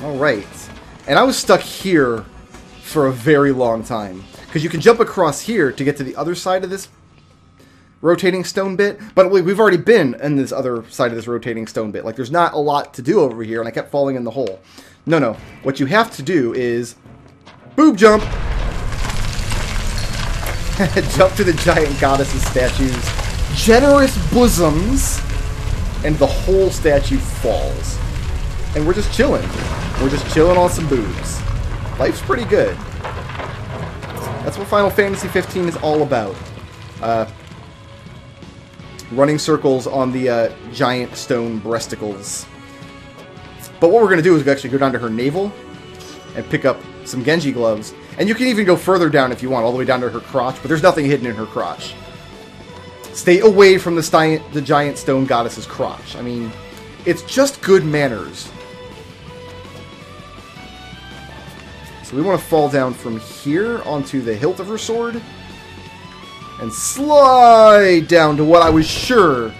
Alright. And I was stuck here for a very long time. Because you can jump across here to get to the other side of this rotating stone bit. But we've already been in this other side of this rotating stone bit. Like, there's not a lot to do over here, and I kept falling in the hole. No. What you have to do is boob jump. Jump to the giant goddess's statues. Generous bosoms. And the whole statue falls. And we're just chilling. We're just chilling on some boobs. Life's pretty good. That's what Final Fantasy 15 is all about. Running circles on the giant stone breasticles. But what we're going to do is actually go down to her navel and pick up some Genji gloves. And you can even go further down if you want, all the way down to her crotch, but there's nothing hidden in her crotch. Stay away from the giant stone goddess's crotch. I mean, it's just good manners. So we want to fall down from here onto the hilt of her sword. And slide down to what I was sure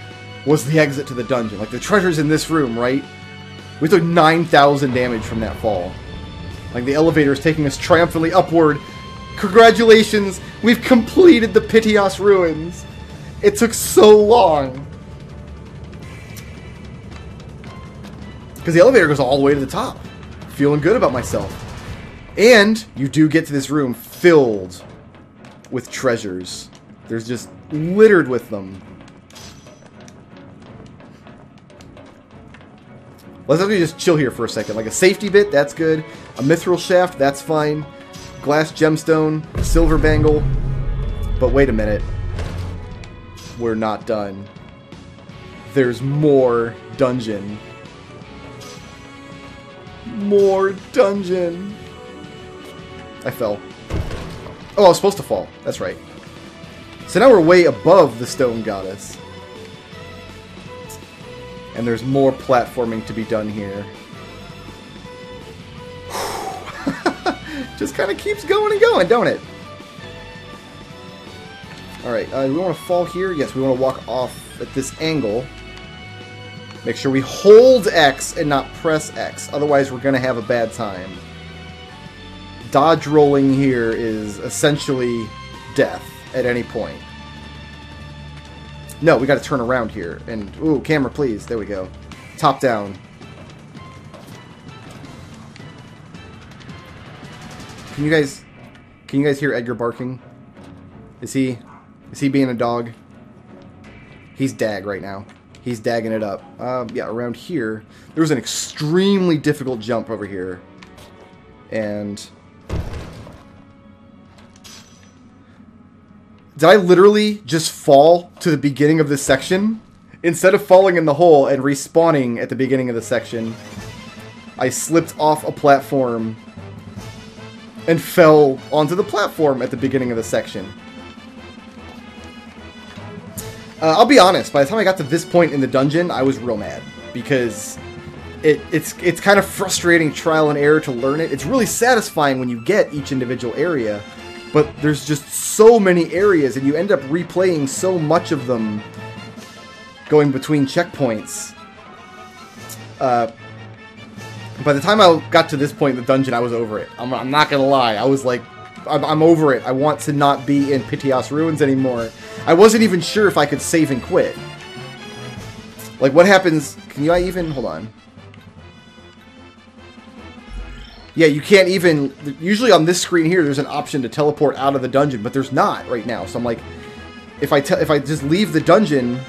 was the exit to the dungeon. Like, the treasure's in this room, right? We took 9,000 damage from that fall. Like, the elevator is taking us triumphantly upward. Congratulations! We've completed the Pitioss ruins! It took so long. Because the elevator goes all the way to the top. Feeling good about myself. And you do get to this room filled with treasures. There's just littered with them. Let's actually just chill here for a second. Like a safety bit, that's good. A mithril shaft, that's fine. Glass gemstone, silver bangle. But wait a minute. We're not done. There's more dungeon. More dungeon. I fell. Oh, I was supposed to fall. That's right. So now we're way above the stone goddess. And there's more platforming to be done here. Just kind of keeps going and going, don't it? Alright, we want to fall here. Yes, we want to walk off at this angle. Make sure we hold X and not press X. Otherwise, we're going to have a bad time. Dodge rolling here is essentially death at any point. No, we got to turn around here. And, ooh, camera, please. There we go. Top down. Can you guys hear Edgar barking? Is he being a dog? He's dag right now. He's dagging it up. Yeah, around here. There was an extremely difficult jump over here. And did I literally just fall to the beginning of this section? Instead of falling in the hole and respawning at the beginning of the section, I slipped off a platform and fell onto the platform at the beginning of the section. I'll be honest, by the time I got to this point in the dungeon, I was real mad. Because it's kind of frustrating trial and error to learn it. It's really satisfying when you get each individual area. But there's just so many areas, and you end up replaying so much of them going between checkpoints. By the time I got to this point in the dungeon, I was over it. I'm not gonna lie. I was like, I'm over it. I want to not be in Pitioss Ruins anymore. I wasn't even sure if I could save and quit. Like, what happens... Can you even... Hold on. Yeah, you can't even... Usually on this screen here, there's an option to teleport out of the dungeon, but there's not right now. So I'm like, if I just leave the dungeon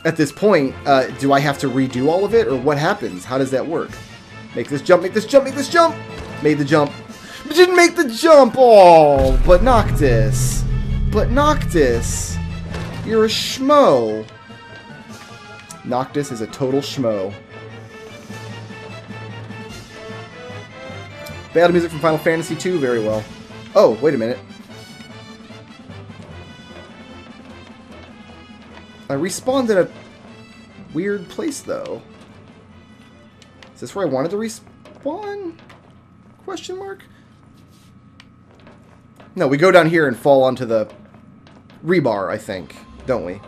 at this point, do I have to redo all of it, or what happens? How does that work? Make this jump, make this jump, make this jump! Made the jump. But didn't make the jump! Oh, but Noctis. But Noctis, you're a schmoe. Noctis is a total schmoe. Battle music from Final Fantasy II, very well. Oh, wait a minute. I respawned in a weird place, though. Is this where I wanted to respawn? Question mark? No, we go down here and fall onto the rebar, I think. Don't we?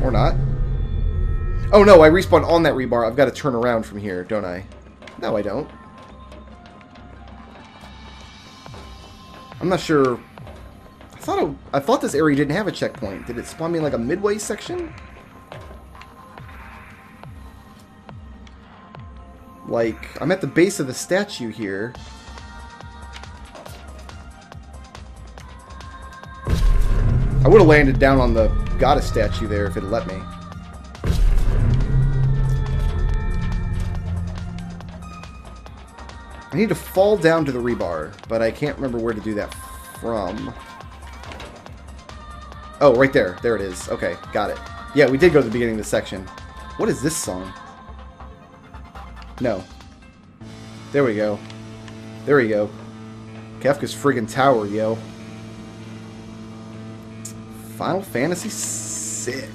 Or not. Oh no, I respawn on that rebar. I've got to turn around from here, don't I? No, I don't. I'm not sure. I thought this area didn't have a checkpoint. Did it spawn me in like a midway section? Like, I'm at the base of the statue here. I would have landed down on the goddess statue there if it had let me. I need to fall down to the rebar, but I can't remember where to do that from. Oh, right there. There it is. Okay, got it. Yeah, we did go to the beginning of the section. What is this song? No. There we go. There we go. Kefka's friggin' tower, yo. Final Fantasy VI.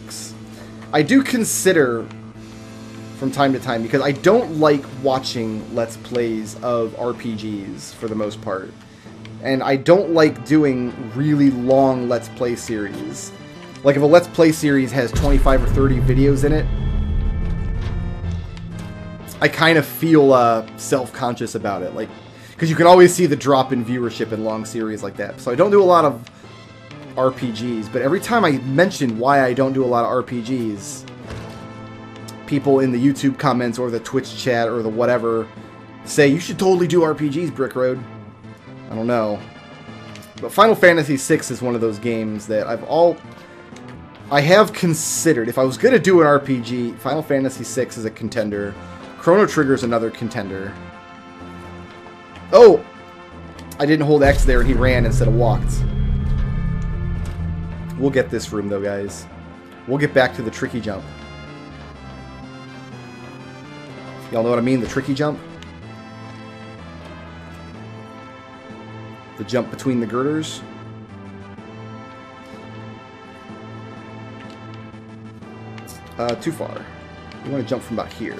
I do consider from time to time, because I don't like watching Let's Plays of RPGs for the most part. And I don't like doing really long Let's Play series. Like if a Let's Play series has 25 or 30 videos in it, I kind of feel self-conscious about it. Like, because you can always see the drop in viewership in long series like that. So I don't do a lot of RPGs, but every time I mention why I don't do a lot of RPGs, people in the YouTube comments or the Twitch chat or the whatever say, you should totally do RPGs, Brickroad. I don't know. But Final Fantasy VI is one of those games that I have considered. If I was going to do an RPG, Final Fantasy VI is a contender. Chrono Trigger is another contender. Oh! I didn't hold X there and he ran instead of walked. We'll get this room though, guys. We'll get back to the tricky jump. Y'all know what I mean? The tricky jump? The jump between the girders? Too far. You want to jump from about here.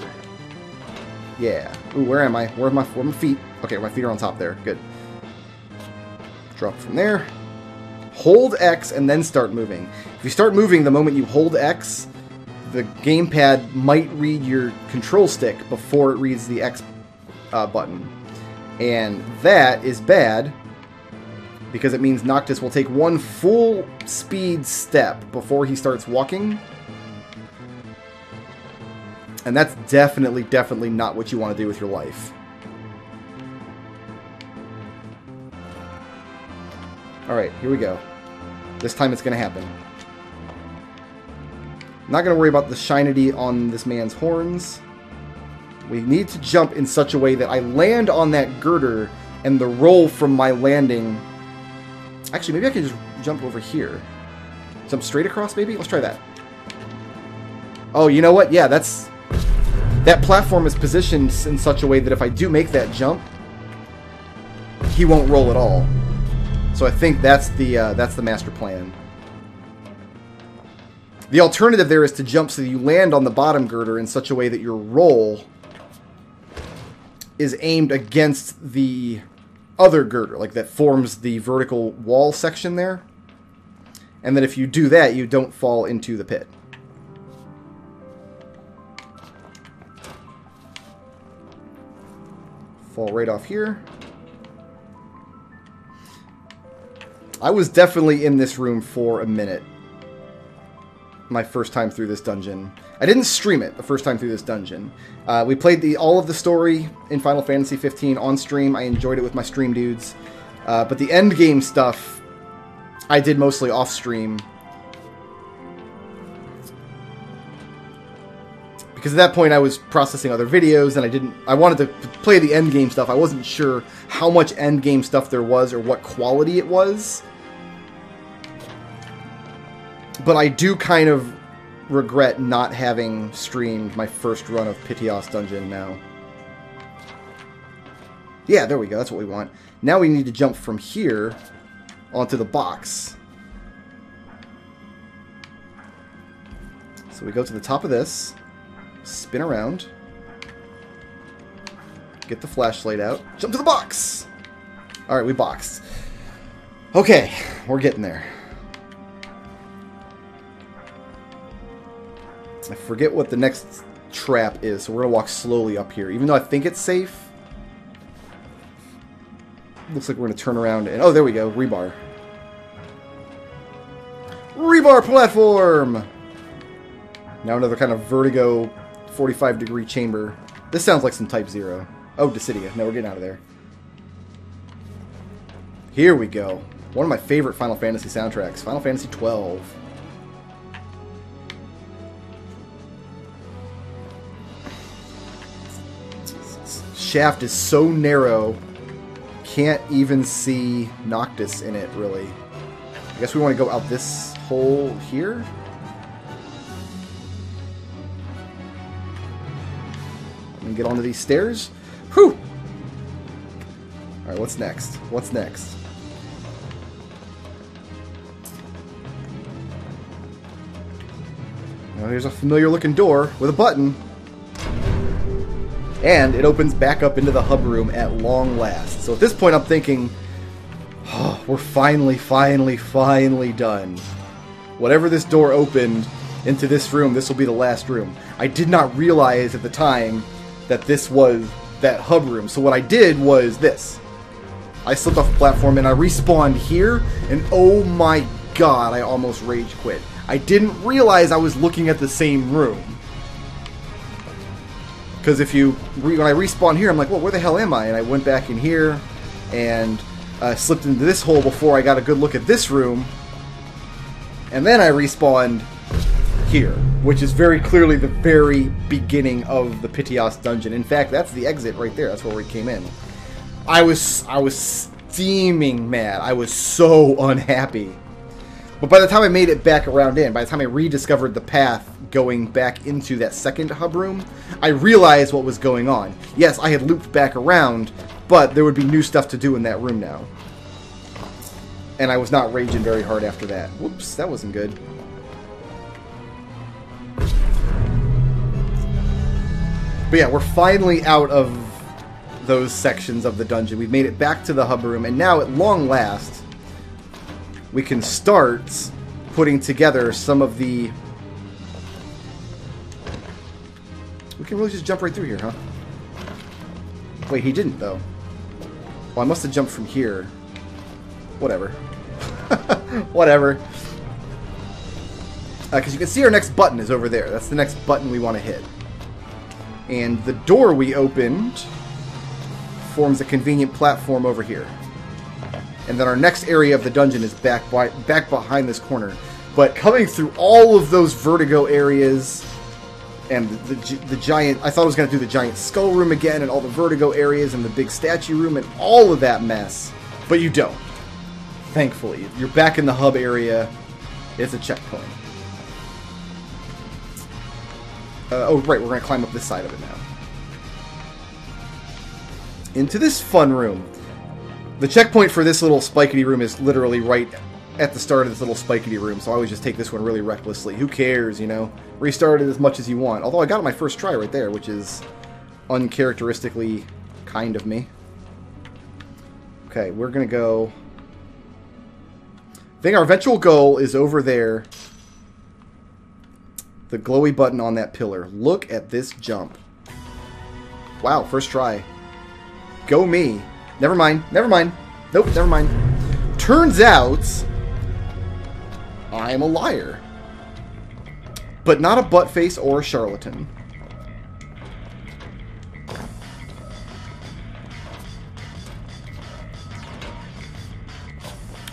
Yeah. Ooh, where am I? Where are my feet? Okay, my feet are on top there. Good. Drop from there. Hold X and then start moving. If you start moving the moment you hold X, the gamepad might read your control stick before it reads the X button. And that is bad, because it means Noctis will take one full speed step before he starts walking. And that's definitely not what you want to do with your life. Alright, here we go. This time it's going to happen. Not going to worry about the shinity on this man's horns. We need to jump in such a way that I land on that girder and the roll from my landing... Actually, maybe I could just jump over here. Jump straight across, maybe? Let's try that. Oh, you know what? Yeah, that's... That platform is positioned in such a way that if I do make that jump, he won't roll at all. So I think that's the master plan. The alternative there is to jump so that you land on the bottom girder in such a way that your roll is aimed against the other girder, like that forms the vertical wall section there. And then if you do that, you don't fall into the pit. Fall right off here. I was definitely in this room for a minute. My first time through this dungeon. I didn't stream it the first time through this dungeon. We played all of the story in Final Fantasy 15 on stream. I enjoyed it with my stream dudes. But the end game stuff, I did mostly off stream. Because at that point I was processing other videos and I wanted to play the end game stuff. I wasn't sure how much end game stuff there was or what quality it was. But I do kind of regret not having streamed my first run of Pitioss Dungeon now. Yeah, there we go. That's what we want. Now we need to jump from here onto the box. So we go to the top of this, spin around, get the flashlight out, jump to the box! Alright, we boxed. Okay, we're getting there. I forget what the next trap is, so we're going to walk slowly up here. Even though I think it's safe. Looks like we're going to turn around and... Oh, there we go. Rebar. Rebar platform! Now another kind of vertigo 45-degree chamber. This sounds like some Type 0. Oh, Dissidia. No, we're getting out of there. Here we go. One of my favorite Final Fantasy soundtracks. Final Fantasy 12. Shaft is so narrow. Can't even see Noctis in it, really. I guess we want to go out this hole here. And get onto these stairs. Whew! Alright, what's next? What's next? Now here's a familiar looking door with a button. And it opens back up into the hub room at long last. So at this point I'm thinking, oh, we're finally done. Whatever this door opened into this room, this will be the last room. I did not realize at the time that this was that hub room. So what I did was this. I slipped off the platform and I respawned here, and oh my god, I almost rage quit. I didn't realize I was looking at the same room. Because when I respawn here, I'm like, well, where the hell am I? And I went back in here and slipped into this hole before I got a good look at this room. And then I respawned here, which is very clearly the very beginning of the Pitioss dungeon. In fact, that's the exit right there. That's where we came in. I was steaming mad. I was so unhappy. But by the time I made it back around in, by the time I rediscovered the path going back into that second hub room, I realized what was going on. Yes, I had looped back around, but there would be new stuff to do in that room now. And I was not raging very hard after that. Whoops, that wasn't good. But yeah, we're finally out of those sections of the dungeon. We've made it back to the hub room, and now at long last, we can start putting together some of the... We can really just jump right through here, huh? Wait, he didn't, though. Well, I must have jumped from here. Whatever. Whatever. Because you can see our next button is over there. That's the next button we want to hit. And the door we opened forms a convenient platform over here. And then our next area of the dungeon is back behind this corner. But coming through all of those vertigo areas and the giant... I thought I was going to do the giant skull room again and all the vertigo areas and the big statue room and all of that mess. But you don't. Thankfully. You're back in the hub area. It's a checkpoint. Oh, right. We're going to climb up this side of it now. Into this fun room. The checkpoint for this little spikety room is literally right at the start of this little spikety room, so I always just take this one really recklessly. Who cares, you know? Restart it as much as you want. Although I got it my first try right there, which is uncharacteristically kind of me. Okay, we're going to go... I think our eventual goal is over there. The glowy button on that pillar. Look at this jump. Wow, first try. Go me. Never mind. Never mind. Nope, never mind. Turns out, I'm a liar. But not a buttface or a charlatan.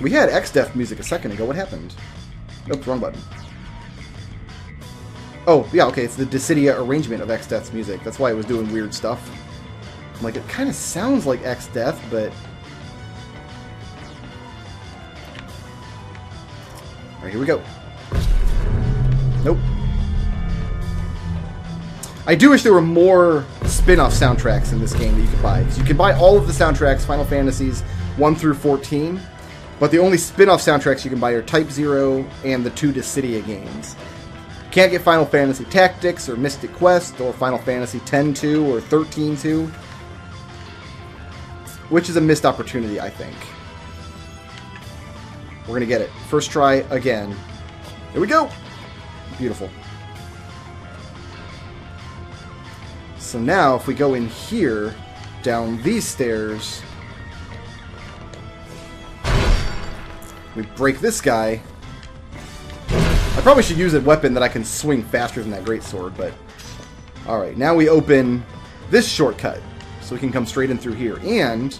We had X-Death music a second ago. What happened? Nope, wrong button. Oh, yeah, okay, it's the Dissidia arrangement of X-Death's music. That's why it was doing weird stuff. I'm like, it kind of sounds like X-Death, but... Alright, here we go. Nope. I do wish there were more spin-off soundtracks in this game that you could buy. Because you can buy all of the soundtracks, Final Fantasies 1 through 14, but the only spin-off soundtracks you can buy are Type 0 and the 2 Dissidia games. You can't get Final Fantasy Tactics or Mystic Quest or Final Fantasy X-2 or 13-2. Which is a missed opportunity, I think. We're going to get it. First try again. Here we go! Beautiful. So now, if we go in here, down these stairs, we break this guy. I probably should use a weapon that I can swing faster than that greatsword, but... Alright, now we open this shortcut, so we can come straight in through here. And,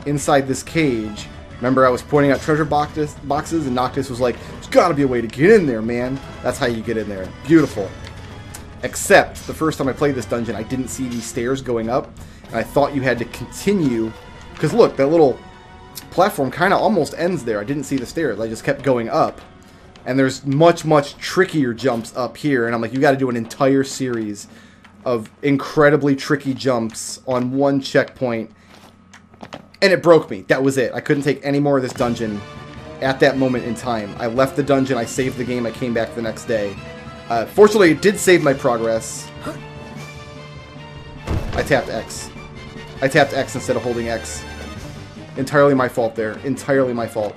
inside this cage, remember I was pointing out treasure boxes, and Noctis was like, there's gotta be a way to get in there, man. That's how you get in there. Beautiful. Except, the first time I played this dungeon, I didn't see these stairs going up, and I thought you had to continue, because look, that little platform kind of almost ends there. I didn't see the stairs, I just kept going up. And there's much, much trickier jumps up here, and I'm like, you gotta do an entire series of incredibly tricky jumps on one checkpoint. And it broke me. That was it. I couldn't take any more of this dungeon at that moment in time. I left the dungeon, I saved the game, I came back the next day. Fortunately, it did save my progress. I tapped X. I tapped X instead of holding X. Entirely my fault there. Entirely my fault.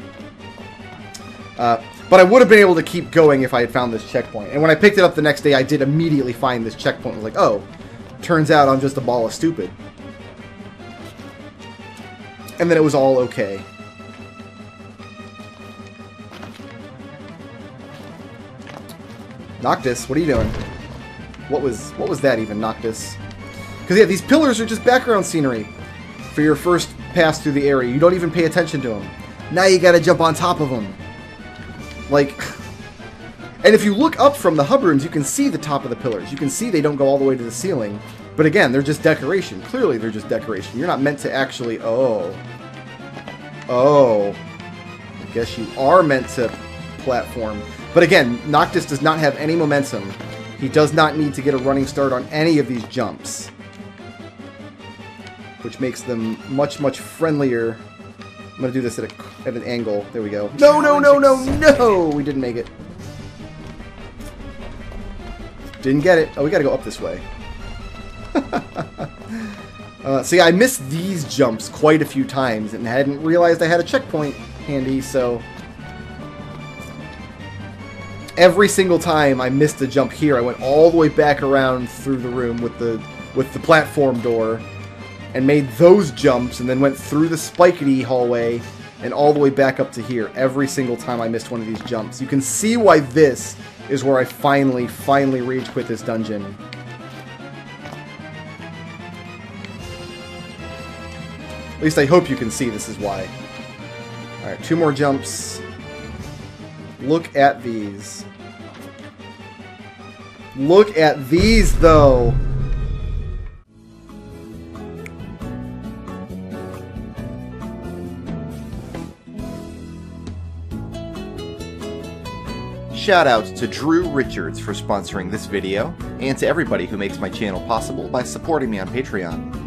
But I would have been able to keep going if I had found this checkpoint. And when I picked it up the next day, I did immediately find this checkpoint. I was like, oh, turns out I'm just a ball of stupid. And then it was all okay. Noctis, what are you doing? What was that even, Noctis? Because yeah, these pillars are just background scenery for your first pass through the area. You don't even pay attention to them. Now you gotta jump on top of them. Like, and if you look up from the hub rooms, you can see the top of the pillars. You can see they don't go all the way to the ceiling. But again, they're just decoration. Clearly, they're just decoration. You're not meant to actually... Oh. I guess you are meant to platform. But again, Noctis does not have any momentum. He does not need to get a running start on any of these jumps. Which makes them much, much friendlier. I'm going to do this at an angle. There we go. No! We didn't make it. Didn't get it. Oh, we got to go up this way. See, I missed these jumps quite a few times and hadn't realized I had a checkpoint handy, so... Every single time I missed a jump here, I went all the way back around through the room with the platform door and made those jumps and then went through the spikety hallway and all the way back up to here every single time I missed one of these jumps. You can see why this is where I finally rage quit this dungeon. At least I hope you can see this is why. Alright, 2 more jumps. Look at these. Look at these, though! Shoutouts to Drew Richards for sponsoring this video, and to everybody who makes my channel possible by supporting me on Patreon.